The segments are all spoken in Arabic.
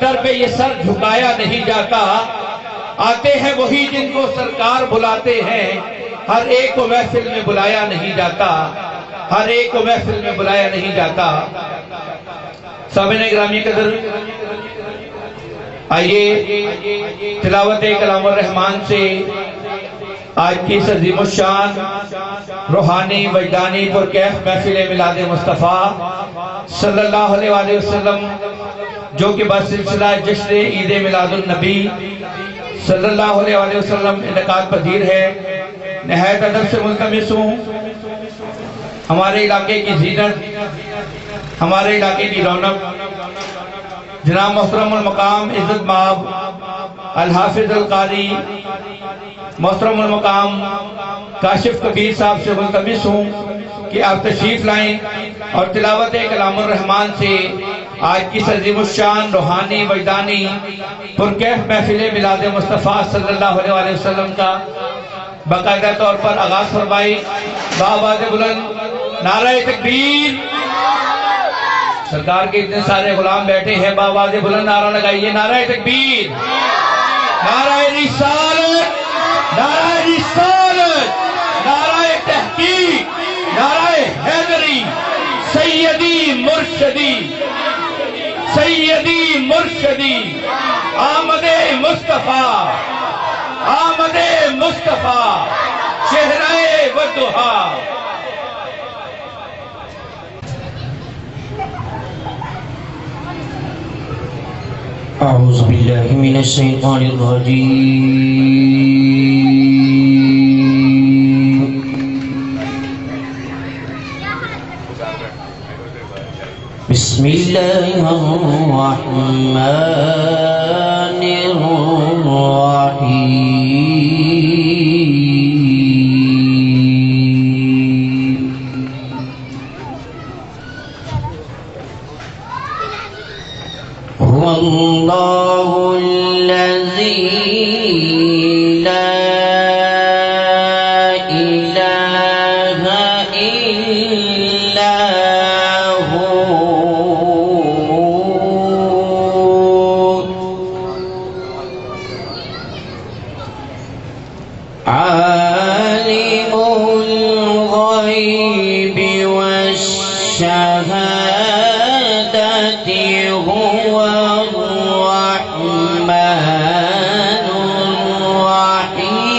در پہ یہ سر جھکایا نہیں جاتا. آتے ہیں وہی جن کو سرکار بلاتے ہیں. ہر ایک کو محفل میں بلایا نہیں جاتا. ہر ایک کو محفل میں بلایا نہیں جاتا. سامعین گرامی قدر، آئیے تلاوت کلام الرحمن سے آج کی اس عظیم الشان روحانی وجدانی پرکیف محفل میلاد مصطفیٰ صلی اللہ علیہ وآلہ وسلم، جو کہ بسلسلہ جشن عید میلاد النبی صلی اللہ علیہ وآلہ وسلم انعقاد پذیر ہے. نہایت ادب سے ملتمس ہوں ہمارے علاقے کی زینت، ہمارے علاقے کی رونق، جناب محترم المقام عزت مآب الحافظ القاری محترم المقام کاشف کبیر صاحب سے ملتمس ہوں کہ آپ تشریف لائیں اور تلاوت کلام الرحمن سے آج کی عظیم الشان روحانی وجدانی پرکیف محفل میلاد مصطفیٰ صلی اللہ علیہ وسلم کا باقاعدہ طور پر آغاز فرمائی. بآواز بلند نعرہ تکبیر. سرکار کے اتنے سارے غلام بیٹھے ہیں، بآواز بلند نعرہ لگائیے. نعرہ تکبیر، نعرہ رسالت، نعرہ رسالت، نعرہ تحقیق، نعرہ حیدری. سیدی مرشدی، سیدی مرشدی، آمد مصطفیٰ، آمد مصطفیٰ، چہرہ وضحا. اعوذ باللہ من الشیطان الرجیم. بسم اللہ الرحمن الرحیم. هو اللہ الذی لا الہ الا هو عالم الغیب والشہادة هو الرحمن الرحیم.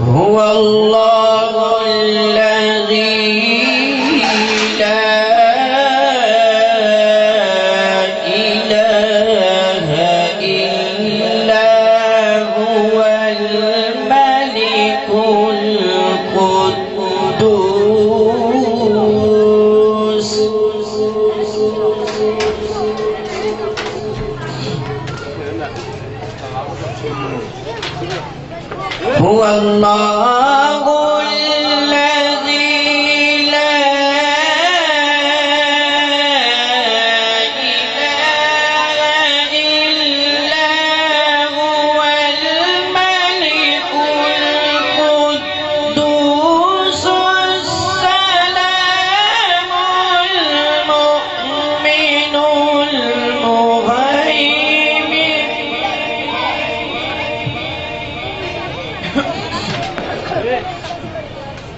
هو اللہ الذی لا الہ الا هو الملك القدوس. هو اللہ الذی لا الہ الا هو الملك القدوس السلام المؤمن المهيمن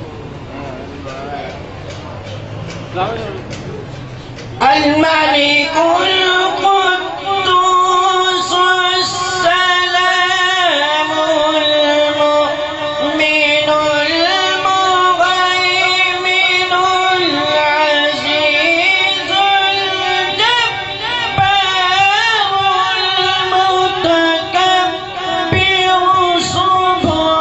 الملك القدوس السلام المؤمن المهيمن العزيز الجبار المتكبر سبحان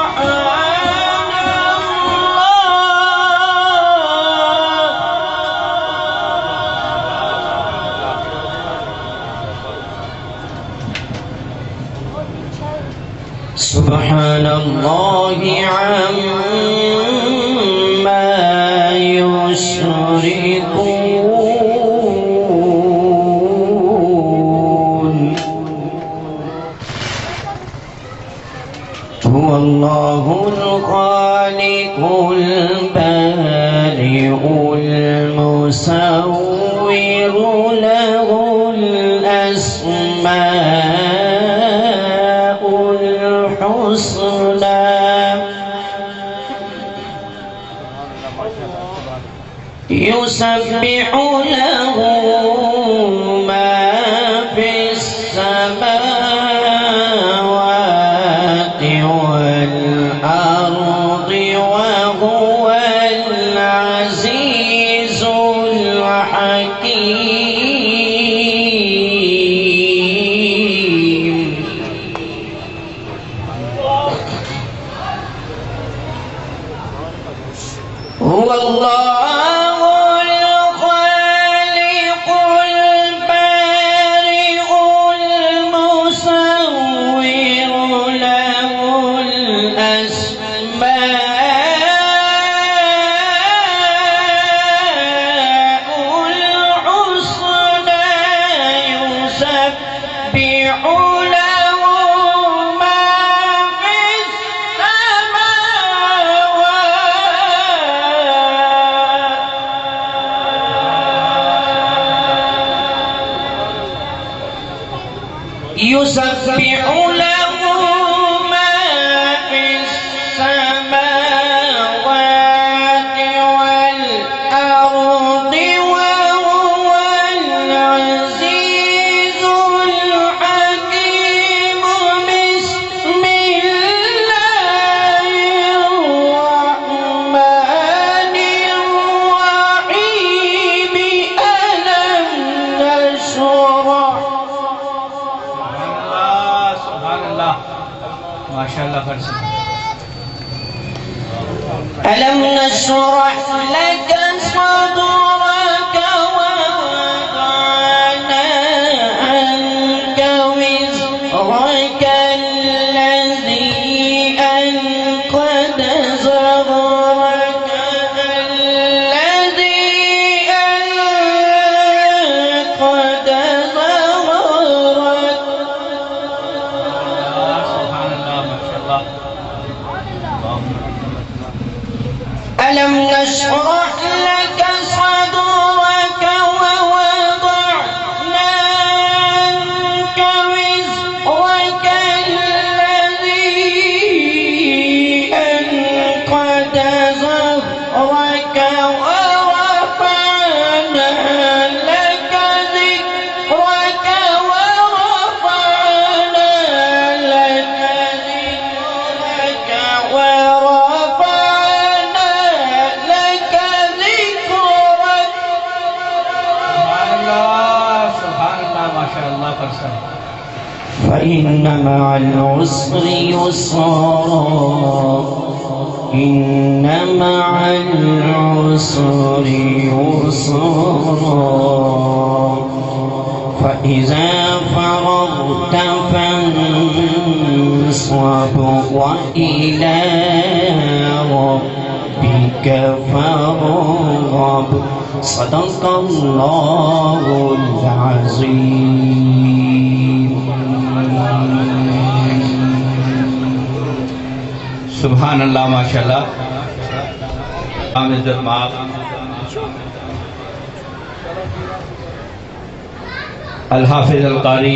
سبحان اللہ عما یشرکون. هو الله الخالق البارئ المصور له الأسماء الحسنى يسبح له ما في السماوات والأرض وهو العزيز الحكيم هو الله يسبح له ما في السماوات والأرض وهو العزيز الحكيم بسم الله الرحمن الرحيم ألم نشرح माशाअल्लाह फर्ज ألم نشرح لك صدرك ووضعنا عنك وزرك الذي أنقض ظهرك ألم نشرح لك صدرك ووضعنا عنك وزرك الذي أنقض ظهرك ورفعنا لك ذكرك ورفعنا لك ذكرك فإن مع العسر يسرا إن مع العسر يسرا فإذا فرغت فانصب وإلى ربك فارغب صدق الله العظيم सुभान अल्लाह माशाअल्लाह इज्जत माफ अल हाफिज अल कारी